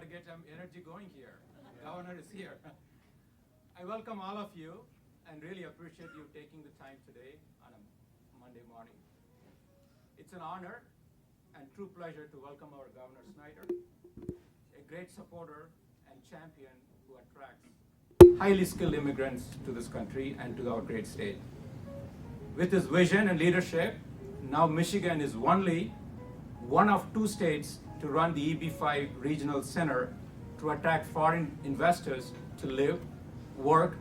got to get some energy going here. Governor is here. I welcome all of you and really appreciate you taking the time today on a Monday morning. It's an honor and true pleasure to welcome our Governor Snyder, a great supporter and champion who attracts highly skilled immigrants to this country and to our great state. With his vision and leadership, now Michigan is only one of two states to run the EB-5 regional center to attract foreign investors to live, work,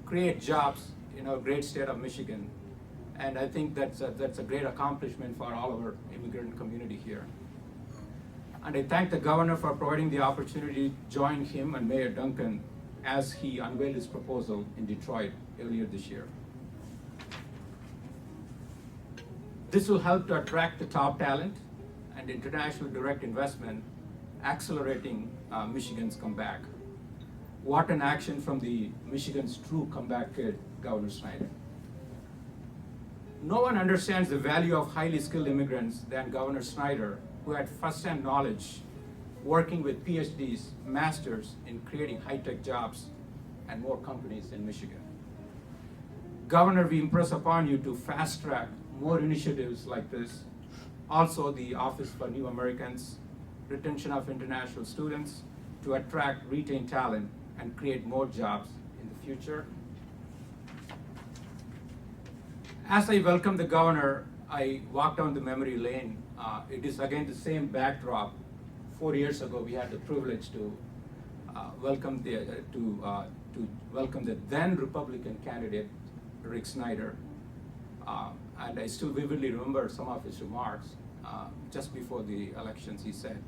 create jobs in our great state of Michigan. And I think that's a great accomplishment for all of our immigrant community here. And I thank the governor for providing the opportunity to join him and Mayor Duncan as he unveiled his proposal in Detroit earlier this year. This will help to attract the top talent and international direct investment, accelerating Michigan's comeback. What an action from Michigan's true comeback kid, Governor Snyder. No one understands the value of highly skilled immigrants than Governor Snyder, who had first-hand knowledge working with PhDs, masters in creating high-tech jobs and more companies in Michigan. Governor, we impress upon you to fast-track more initiatives like this. Also, the Office for New Americans, retention of international students to attract, retain talent, and create more jobs in the future. As I welcome the governor, I walk down the memory lane. It is again the same backdrop. 4 years ago, we had the privilege to welcome the then Republican candidate, Rick Snyder. And I still vividly remember some of his remarks. Just before the elections, he said,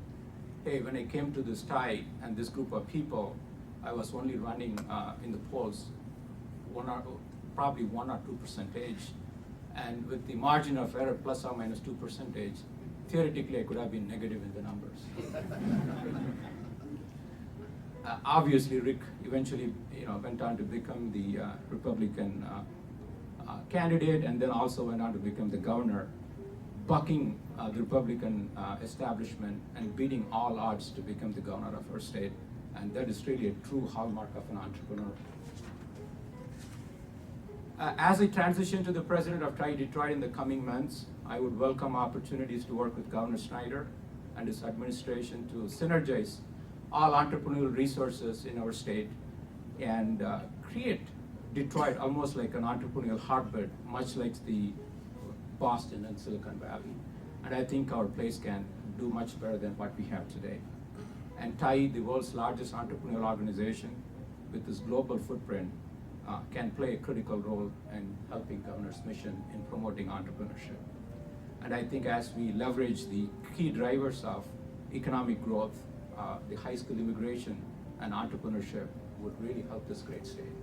hey, when I came to this tie and this group of people, I was only running in the polls probably 1 or 2%. And with the margin of error plus or minus 2%, theoretically I could have been negative in the numbers. Obviously, Rick eventually went on to become the Republican candidate, and then also went on to become the governor, bucking the Republican establishment and beating all odds to become the governor of our state. And that is really a true hallmark of an entrepreneur. As I transition to the president of TIE Detroit in the coming months, I would welcome opportunities to work with Governor Snyder and his administration to synergize all entrepreneurial resources in our state and create Detroit almost like an entrepreneurial hotbed, much like the Boston and Silicon Valley. And I think our place can do much better than what we have today. And TIE, the world's largest entrepreneurial organization with this global footprint, can play a critical role in helping governor's mission in promoting entrepreneurship. And I think as we leverage the key drivers of economic growth, the high school immigration and entrepreneurship would really help this great state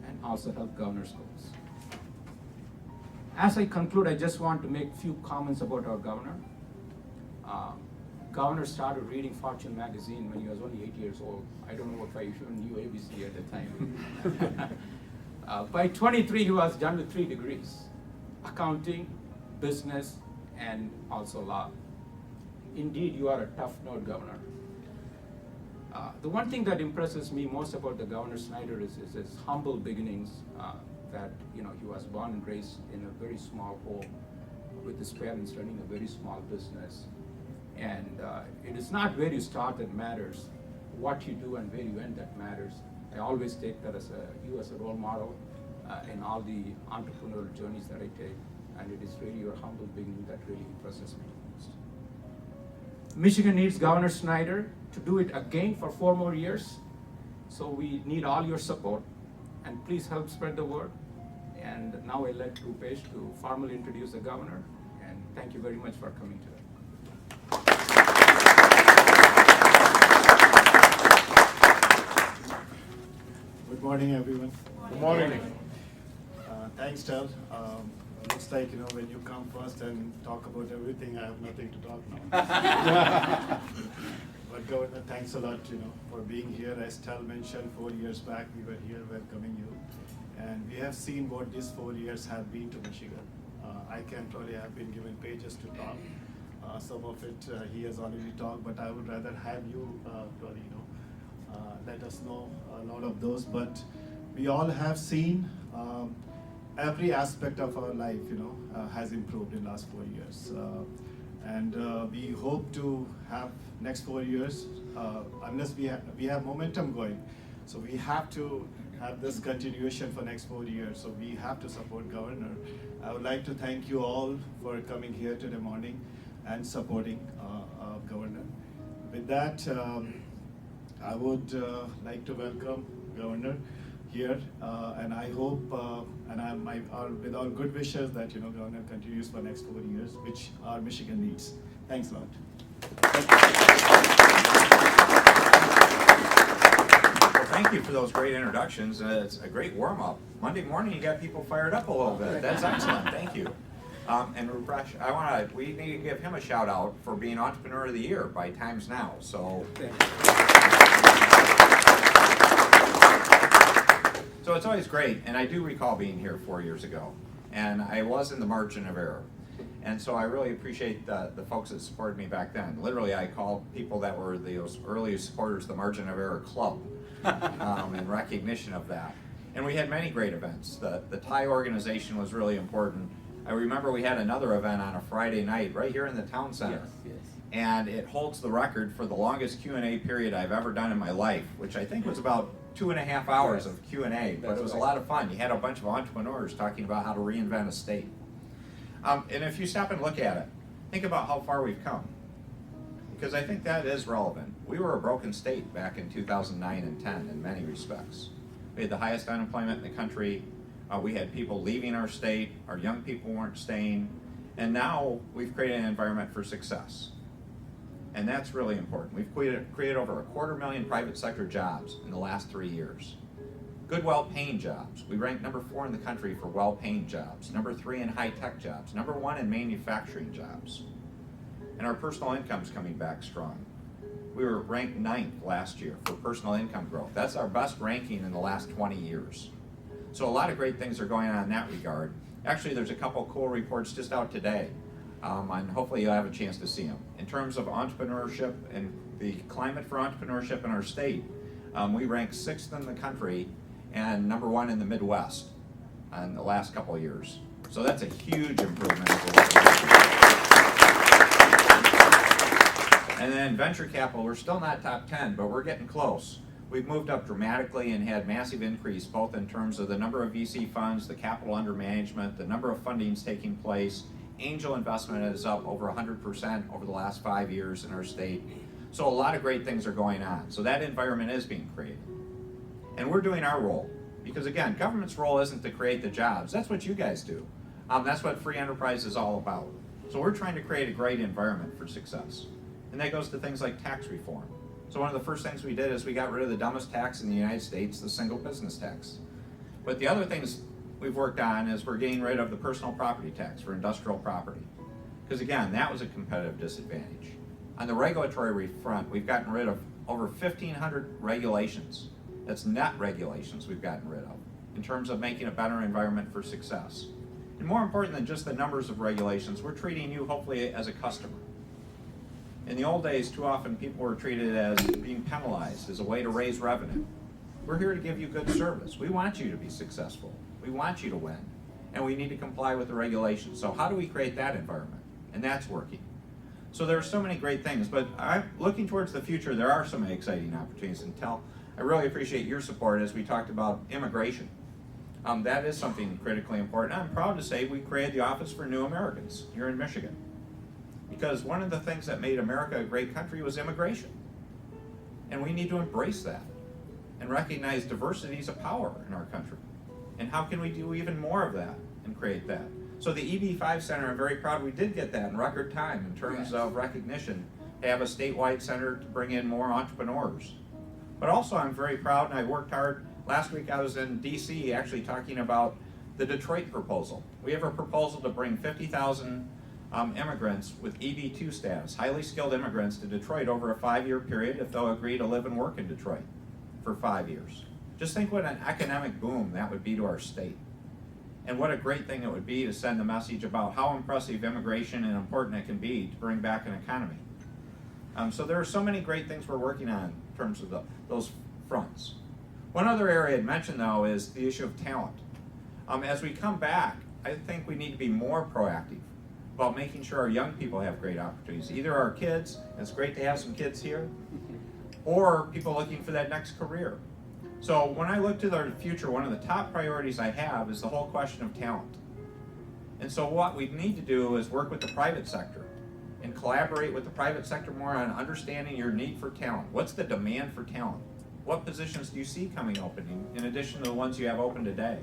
and also help governor's goals. As I conclude, I just want to make a few comments about our governor. Governor started reading Fortune magazine when he was only 8 years old. I don't know if I even knew ABC at the time. By 23, he was done with 3 degrees: accounting, business, and also law. Indeed, you are a tough node, Governor. The one thing that impresses me most about the Governor Snyder is his humble beginnings, that he was born and raised in a very small home with his parents running a very small business. And it is not where you start that matters, what you do and where you end that matters. I always take that as you as a role model in all the entrepreneurial journeys that I take, and it is really your humble beginning that really impresses me most. Michigan needs Governor Snyder to do it again for 4 more years, so we need all your support, and please help spread the word. And now I let Rupesh to formally introduce the governor, and thank you very much for coming today. Good morning, everyone. Good morning. Thanks, Ted. Looks like, when you come first and talk about everything, I have nothing to talk now. But Governor, thanks a lot, for being here. As Tel mentioned, 4 years back, we were here welcoming you. And we have seen what these 4 years have been to Michigan. I can probably have been given pages to talk. Some of it he has already talked, but I would rather have you probably, let us know a lot of those, but we all have seen every aspect of our life, has improved in last 4 years. And we hope to have next 4 years, unless we have momentum going. So we have to have this continuation for next 4 years. So we have to support Governor. I would like to thank you all for coming here today morning and supporting Governor. With that, I would like to welcome Governor here, and I hope, with all good wishes that Governor continues for next 4 years, which our Michigan needs. Thanks a lot. Well, thank you for those great introductions. It's a great warm-up. Monday morning, you got people fired up a little bit. That's excellent. Thank you. And Rupesh, we need to give him a shout out for being Entrepreneur of the Year by Times Now. So it's always great, and I do recall being here 4 years ago, and I was in the margin of error. And so I really appreciate the folks that supported me back then. Literally, I called people that were those early supporters the Margin of Error Club in recognition of that. And we had many great events. The Thai organization was really important. I remember we had another event on a Friday night right here in the town center. Yes. And it holds the record for the longest Q&A period I've ever done in my life, which I think was about 2.5 hours of Q&A, but it was a lot of fun. You had a bunch of entrepreneurs talking about how to reinvent a state. And if you stop and look at it, think about how far we've come, because I think that is relevant. We were a broken state back in 2009 and 10 in many respects. We had the highest unemployment in the country. We had people leaving our state. Our young people weren't staying. And now we've created an environment for success. And that's really important. We've created over 250,000 private sector jobs in the last 3 years. Good, well-paying jobs. We ranked number 4 in the country for well-paying jobs, number 3 in high-tech jobs, number 1 in manufacturing jobs. And our personal income's coming back strong. We were ranked 9th last year for personal income growth. That's our best ranking in the last 20 years. So a lot of great things are going on in that regard. Actually, there's a couple cool reports just out today, and hopefully you'll have a chance to see them. In terms of entrepreneurship and the climate for entrepreneurship in our state, we ranked 6th in the country and number 1 in the Midwest in the last couple of years. So that's a huge improvement over what we did. And then venture capital, we're still not top 10, but we're getting close. We've moved up dramatically and had massive increase, both in terms of the number of VC funds, the capital under management, the number of fundings taking place. Angel investment is up over 100% over the last 5 years in our state. So a lot of great things are going on. So that environment is being created. And we're doing our role. Because again, government's role isn't to create the jobs. That's what you guys do. That's what free enterprise is all about. So we're trying to create a great environment for success. And that goes to things like tax reform. So one of the first things we did is we got rid of the dumbest tax in the United States, the single business tax. But the other things we've worked on is we're getting rid of the personal property tax for industrial property. Because again, that was a competitive disadvantage. On the regulatory front, we've gotten rid of over 1,500 regulations. That's net regulations we've gotten rid of in terms of making a better environment for success. And more important than just the numbers of regulations, we're treating you hopefully as a customer. In the old days, too often people were treated as being penalized as a way to raise revenue. We're here to give you good service. We want you to be successful. We want you to win. And we need to comply with the regulations. So how do we create that environment? And that's working. So there are so many great things, but looking towards the future, there are so many exciting opportunities. And I really appreciate your support as we talked about immigration. That is something critically important. I'm proud to say we created the Office for New Americans here in Michigan. Because one of the things that made America a great country was immigration. And we need to embrace that and recognize diversity is a power in our country. And how can we do even more of that and create that? So the EB5 Center, I'm very proud we did get that in record time in terms of recognition, to have a statewide center to bring in more entrepreneurs. But also I'm very proud, and I worked hard. Last week I was in DC actually talking about the Detroit proposal. We have a proposal to bring 50,000 immigrants with EB2 status, highly skilled immigrants, to Detroit over a 5-year period if they'll agree to live and work in Detroit for 5 years. Just think what an economic boom that would be to our state. And what a great thing it would be to send the message about how impressive immigration and important it can be to bring back an economy. So there are so many great things we're working on in terms of those fronts. One other area I'd mention, though, is the issue of talent. As we come back, I think we need to be more proactive about making sure our young people have great opportunities. Either our kids, and it's great to have some kids here, or people looking for that next career. So when I look to the future, one of the top priorities I have is the whole question of talent. And so what we need to do is work with the private sector and collaborate with the private sector more on understanding your need for talent. What's the demand for talent? What positions do you see coming open in addition to the ones you have open today?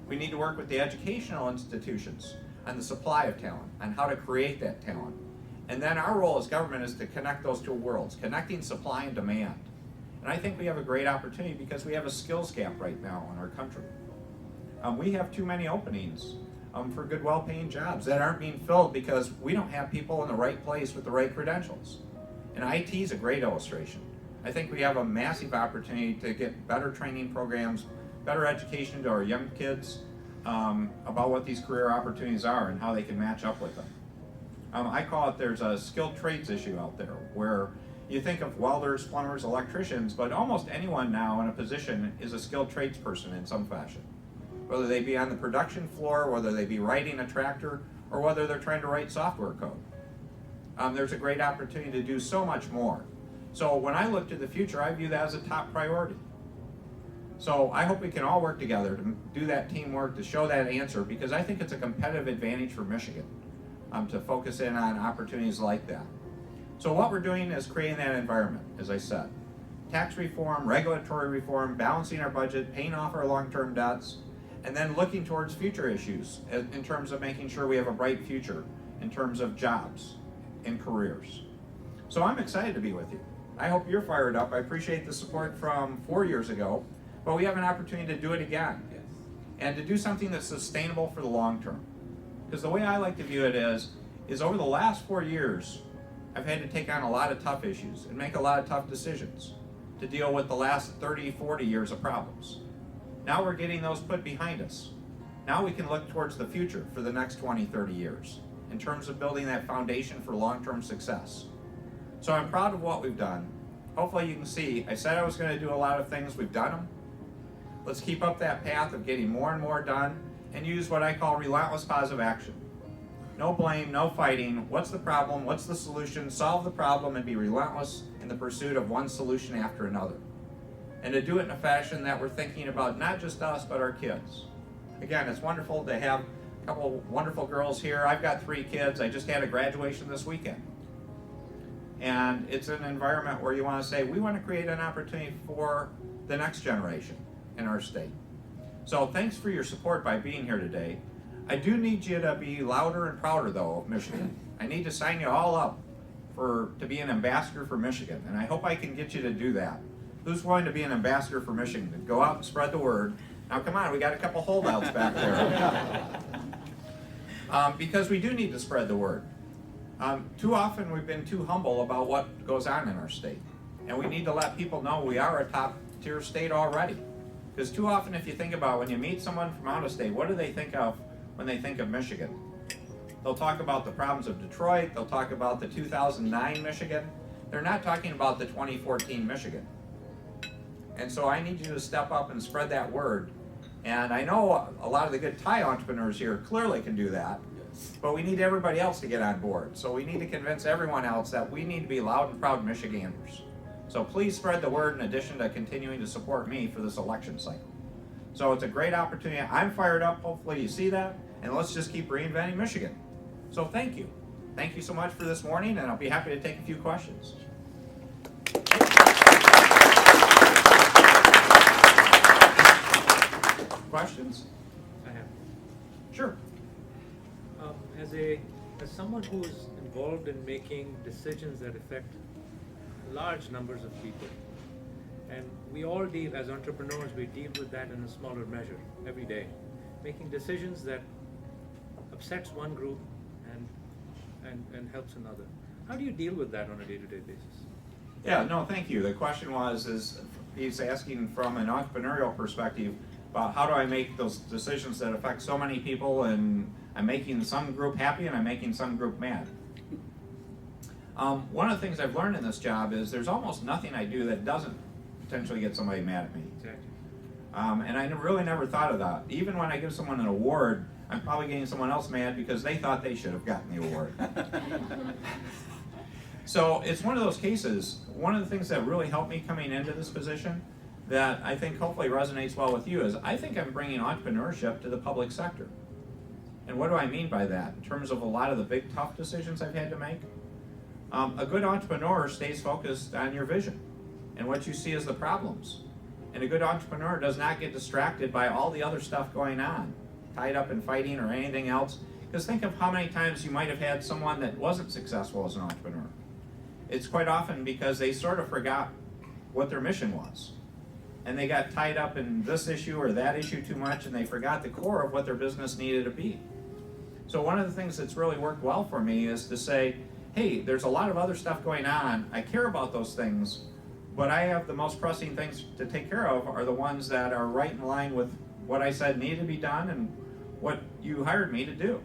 We need to work with the educational institutions on the supply of talent, on how to create that talent. And then our role as government is to connect those two worlds, connecting supply and demand. And I think we have a great opportunity because we have a skills gap right now in our country. We have too many openings for good, well-paying jobs that aren't being filled because we don't have people in the right place with the right credentials. And IT is a great illustration. I think we have a massive opportunity to get better training programs, better education to our young kids about what these career opportunities are and how they can match up with them. I call it, there's a skilled trades issue out there where you think of welders, plumbers, electricians, but almost anyone now in a position is a skilled tradesperson in some fashion. Whether they be on the production floor, whether they be riding a tractor, or whether they're trying to write software code. There's a great opportunity to do so much more. So when I look to the future, I view that as a top priority. So I hope we can all work together to do that teamwork, to show that answer, because I think it's a competitive advantage for Michigan to focus in on opportunities like that. So what we're doing is creating that environment, as I said. Tax reform, regulatory reform, balancing our budget, paying off our long-term debts, and then looking towards future issues in terms of making sure we have a bright future in terms of jobs and careers. So I'm excited to be with you. I hope you're fired up. I appreciate the support from 4 years ago, but we have an opportunity to do it again. Yes. And to do something that's sustainable for the long term. Because the way I like to view it is over the last 4 years, I've had to take on a lot of tough issues and make a lot of tough decisions to deal with the last 30, 40 years of problems. Now we're getting those put behind us. Now we can look towards the future for the next 20, 30 years in terms of building that foundation for long-term success. So I'm proud of what we've done. Hopefully you can see, I said I was going to do a lot of things, we've done them. Let's keep up that path of getting more and more done and use what I call relentless positive action. No blame, no fighting. What's the problem? What's the solution? Solve the problem and be relentless in the pursuit of one solution after another. And to do it in a fashion that we're thinking about not just us, but our kids. Again, it's wonderful to have a couple wonderful girls here. I've got 3 kids. I just had a graduation this weekend. And it's an environment where you want to say, we want to create an opportunity for the next generation in our state. So thanks for your support by being here today. I do need you to be louder and prouder, though, of Michigan. I need to sign you all up to be an ambassador for Michigan, and I hope I can get you to do that. Who's willing to be an ambassador for Michigan? Go out and spread the word. Now, come on, we got a couple holdouts back there. Because we do need to spread the word. Too often we've been too humble about what goes on in our state, and we need to let people know we are a top-tier state already. Because too often, if you think about when you meet someone from out of state, what do they think of when they think of Michigan? They'll talk about the problems of Detroit, they'll talk about the 2009 Michigan. They're not talking about the 2014 Michigan. And so I need you to step up and spread that word. And I know a lot of the good Thai entrepreneurs here clearly can do that, but we need everybody else to get on board. So we need to convince everyone else that we need to be loud and proud Michiganders. So please spread the word in addition to continuing to support me for this election cycle. So it's a great opportunity. I'm fired up. Hopefully you see that. And let's just keep reinventing Michigan. So thank you. Thank you so much for this morning, and I'll be happy to take a few questions. Questions? I have. Sure. As someone who's involved in making decisions that affect large numbers of people, and we all deal, as entrepreneurs, we deal with that in a smaller measure every day, making decisions that upsets one group and helps another. How do you deal with that on a day-to-day basis? Yeah, no, thank you. The question he's asking from an entrepreneurial perspective about how do I make those decisions that affect so many people, and I'm making some group happy and I'm making some group mad. One of the things I've learned in this job is there's almost nothing I do that doesn't potentially get somebody mad at me. Exactly. And I really never thought of that. Even when I give someone an award, I'm probably getting someone else mad because they thought they should have gotten the award. So it's one of those cases. One of the things that really helped me coming into this position that I think hopefully resonates well with you is I think I'm bringing entrepreneurship to the public sector. And what do I mean by that? In terms of a lot of the big tough decisions I've had to make, a good entrepreneur stays focused on your vision and what you see as the problems. And a good entrepreneur does not get distracted by all the other stuff going on, tied up in fighting or anything else. Because think of how many times you might have had someone that wasn't successful as an entrepreneur. It's quite often because they sort of forgot what their mission was. And they got tied up in this issue or that issue too much, and they forgot the core of what their business needed to be. So one of the things that's really worked well for me is to say, hey, there's a lot of other stuff going on. I care about those things, but I have the most pressing things to take care of are the ones that are right in line with what I said needed to be done and what you hired me to do.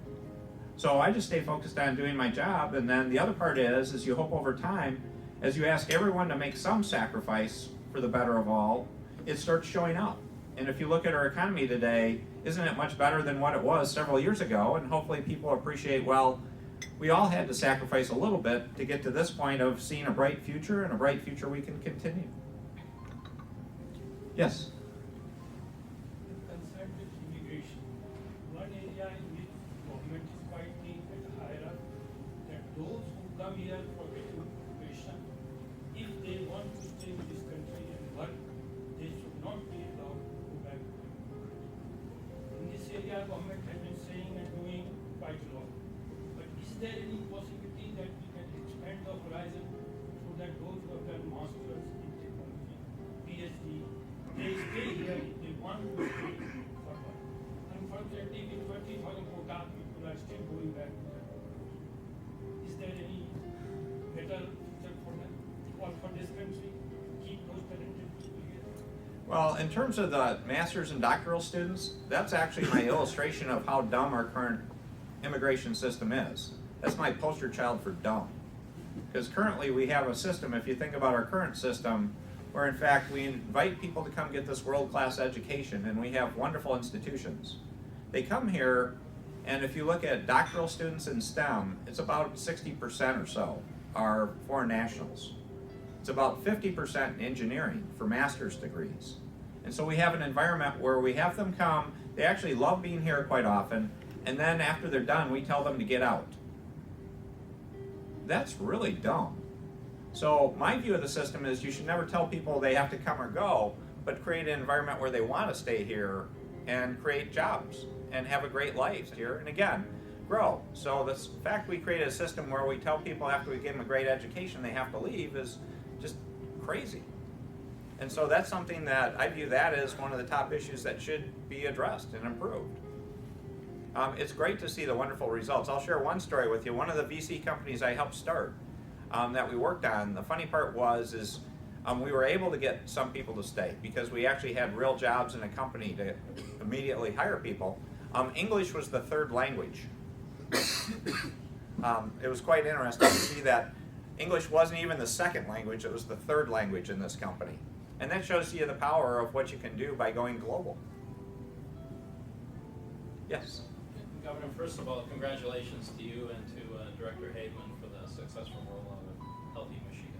So I just stay focused on doing my job, and then the other part is you hope over time, as you ask everyone to make some sacrifice for the better of all, it starts showing up. And if you look at our economy today, isn't it much better than what it was several years ago? And hopefully people appreciate, well, we all had to sacrifice a little bit to get to this point of seeing a bright future, and a bright future we can continue. Yes? Concerned with immigration, one area in which government is quite being higher up, that those who come here for education, if they want to stay in this country and work, they should not be allowed to go back to their country. In this area, government has been saying and doing quite a lot. But is there any possibility that we can expand the horizon so that those who have done masters in technology, PhD, they stay here if they want to stay for work? Unfortunately, with 20,000 quota, people are still going back to their country. Is there any better future for them or for this country? Keep those talented people here? Well, in terms of the master's and doctoral students, that's actually my illustration of how dumb our current immigration system is. That's my poster child for dumb. Because currently we have a system, if you think about our current system, where in fact we invite people to come get this world-class education, and we have wonderful institutions. They come here, and if you look at doctoral students in STEM, it's about 60% or so are foreign nationals. It's about 50% in engineering for master's degrees. And so we have an environment where we have them come, they actually love being here quite often, and then after they're done, we tell them to get out. That's really dumb. So my view of the system is you should never tell people they have to come or go, but create an environment where they want to stay here and create jobs and have a great life here, and again, grow. So the fact we created a system where we tell people after we give them a great education they have to leave is just crazy. And so that's something that I view that as one of the top issues that should be addressed and improved. It's great to see the wonderful results. I'll share one story with you. One of the VC companies I helped start that we worked on, the funny part is we were able to get some people to stay because we actually had real jobs in a company to immediately hire people. English was the third language. It was quite interesting to see that English wasn't even the second language, it was the third language in this company. And that shows you the power of what you can do by going global. Yes? Governor, first of all, congratulations to you and to Director Hageman for the successful rollout of Healthy Michigan.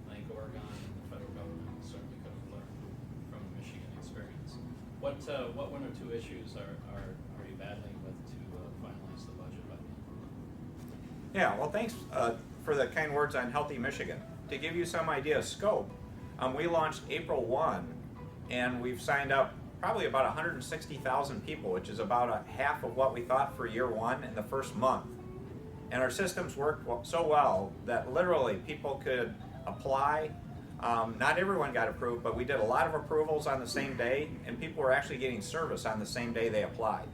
I think Oregon and the federal government certainly could have learned from the Michigan experience. What one or two issues are you battling with to finalize the budget by the end? Yeah, well thanks for the kind words on Healthy Michigan. To give you some idea of scope, we launched April 1 and we've signed up probably about 160,000 people, which is about a half of what we thought for year one in the first month. And our systems worked so well that literally people could apply. Not everyone got approved, but we did a lot of approvals on the same day, and people were actually getting service on the same day they applied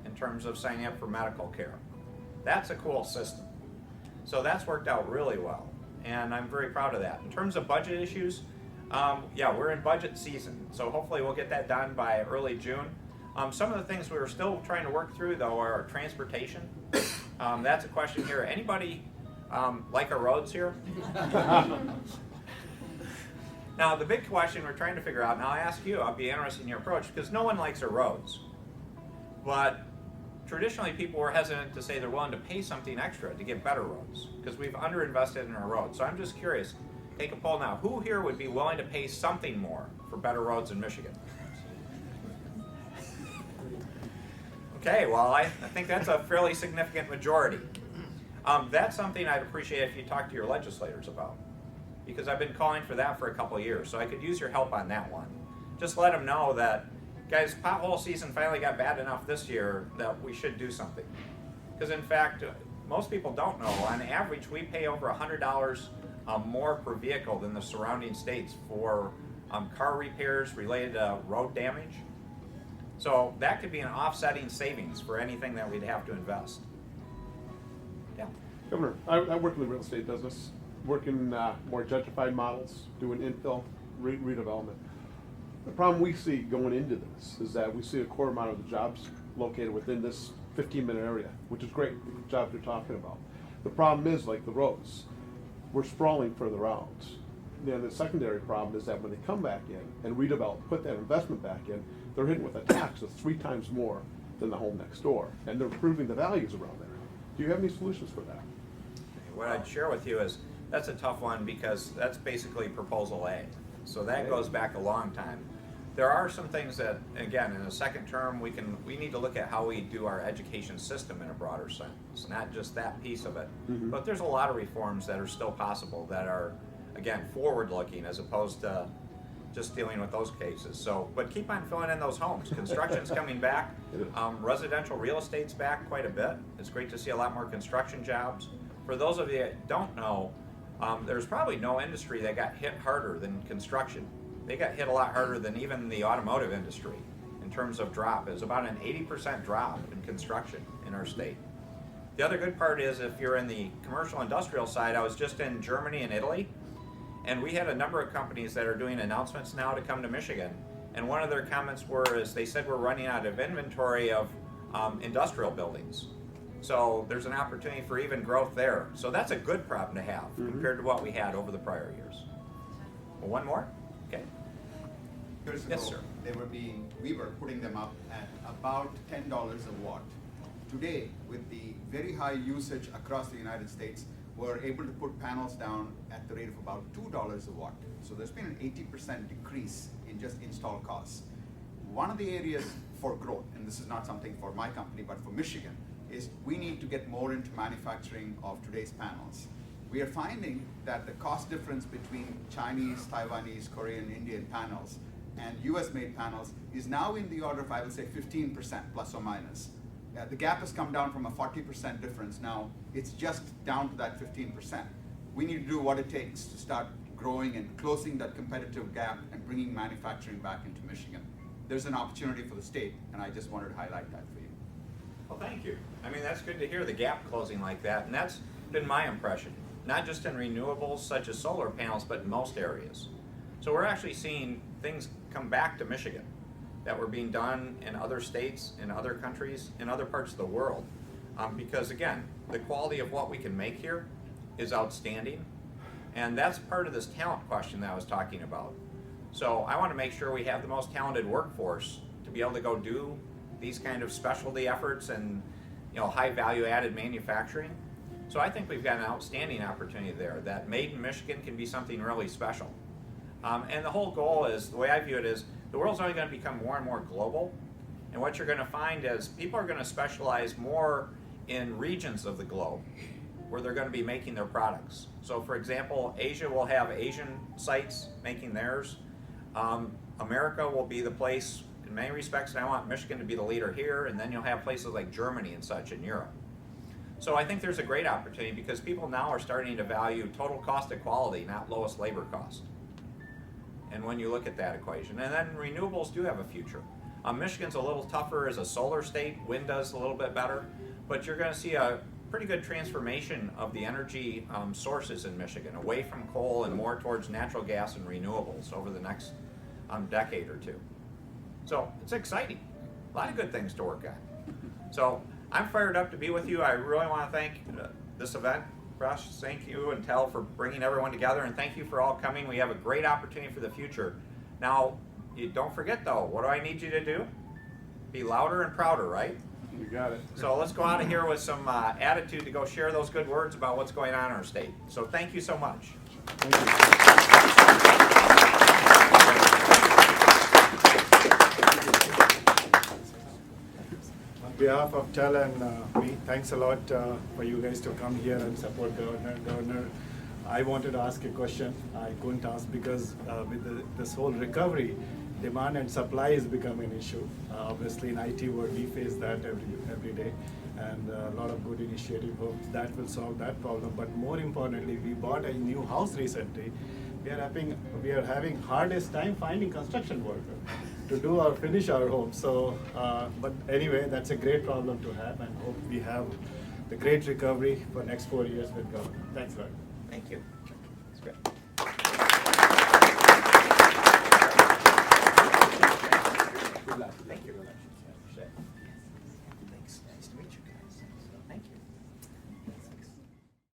in terms of signing up for medical care. That's a cool system. So that's worked out really well, and I'm very proud of that. In terms of budget issues, yeah, we're in budget season, so hopefully we'll get that done by early June. Some of the things we were still trying to work through, though, are transportation. That's a question here. Anybody like our roads here? Now, the big question we're trying to figure out, now I ask you, I'll be interested in your approach, because no one likes our roads. But traditionally, people were hesitant to say they're willing to pay something extra to get better roads, because we've underinvested in our roads. So I'm just curious, take a poll now. Who here would be willing to pay something more for better roads in Michigan? Okay, well, I think that's a fairly significant majority. That's something I'd appreciate if you talk to your legislators about, because I've been calling for that for a couple of years, so I could use your help on that one. Just let them know that, guys, pothole season finally got bad enough this year that we should do something. Because in fact, most people don't know, on average, we pay over $100 more per vehicle than the surrounding states for car repairs related to road damage. So that could be an offsetting savings for anything that we'd have to invest. Yeah. Governor, I work in the real estate business, working more gentrified models, doing infill, redevelopment. The problem we see going into this is that we see a core amount of the jobs located within this 15-minute area, which is great, the jobs you're talking about. The problem is, like the roads, we're sprawling further out. Then the secondary problem is that when they come back in and redevelop, put that investment back in, they're hit with a tax that's 3 times more than the home next door, and they're improving the values around there. Do you have any solutions for that? What I'd share with you is, that's a tough one because that's basically proposal A. So that goes back a long time. There are some things that, again, in the second term, we need to look at how we do our education system in a broader sense, not just that piece of it. Mm-hmm. But there's a lot of reforms that are still possible that are, again, forward-looking as opposed to just dealing with those cases. So, but keep on filling in those homes. Construction's coming back. Residential real estate's back quite a bit. It's great to see a lot more construction jobs. For those of you that don't know, there's probably no industry that got hit harder than construction. They got hit a lot harder than even the automotive industry in terms of drop. It was about an 80% drop in construction in our state. The other good part is if you're in the commercial industrial side, I was just in Germany and Italy, and we had a number of companies that are doing announcements now to come to Michigan. And one of their comments is they said we're running out of inventory of industrial buildings. So there's an opportunity for even growth there. So that's a good problem to have compared to what we had over the prior years. Well, one more? Okay. Years ago, Yes, sir. we were putting them up at about $10 a watt. Today, with the very high usage across the United States, we're able to put panels down at the rate of about $2 a watt. So there's been an 80% decrease in just install costs. One of the areas for growth, and this is not something for my company, but for Michigan, is we need to get more into manufacturing of today's panels. We are finding that the cost difference between Chinese, Taiwanese, Korean, Indian panels and US made panels is now in the order of, I would say, 15% plus or minus. The gap has come down from a 40% difference. Now it's just down to that 15%. We need to do what it takes to start growing and closing that competitive gap and bringing manufacturing back into Michigan. There's an opportunity for the state, and I just wanted to highlight that for you. Well, thank you. I mean, that's good to hear the gap closing like that, and that's been my impression. Not just in renewables such as solar panels, but in most areas. So we're actually seeing things come back to Michigan that were being done in other states, in other countries, in other parts of the world. Because again, the quality of what we can make here is outstanding. And that's part of this talent question that I was talking about. So I want to make sure we have the most talented workforce to be able to go do these kind of specialty efforts and high value added manufacturing. So I think we've got an outstanding opportunity there that made in Michigan can be something really special. And the whole goal is, the way I view it is, the world's only going to become more and more global. And what you're going to find is people are going to specialize more in regions of the globe where they're going to be making their products. So for example, Asia will have Asian sites making theirs. America will be the place in many respects, and I want Michigan to be the leader here, and then you'll have places like Germany and such in Europe. So I think there's a great opportunity because people now are starting to value total cost of quality, not lowest labor cost. And when you look at that equation, and then renewables do have a future. Michigan's a little tougher as a solar state, wind does a little bit better, but you're going to see a pretty good transformation of the energy sources in Michigan, away from coal and more towards natural gas and renewables over the next decade or two. So it's exciting, a lot of good things to work on. So I'm fired up to be with you. I really want to thank this event Rush, thank you and Tel for bringing everyone together, and thank you for all coming. We have a great opportunity for the future. Now, you don't forget though, what do I need you to do? Be louder and prouder, right? You got it. So let's go out of here with some attitude to go share those good words about what's going on in our state. So thank you so much. Thank you. On behalf of Tel and me, thanks a lot for you guys to come here and support Governor. I wanted to ask a question. I couldn't ask because with this whole recovery, demand and supply is becoming an issue. Obviously in IT world, we face that every day, and a lot of good initiative. Hope that will solve that problem. But more importantly, we bought a new house recently. We are having hardest time finding construction worker to do or finish our home. So, but anyway, that's a great problem to have, and hope we have the great recovery for next 4 years with government. Thanks a lot. Thank you. That's great. Good luck. Thank you. Thanks. Nice to meet you guys.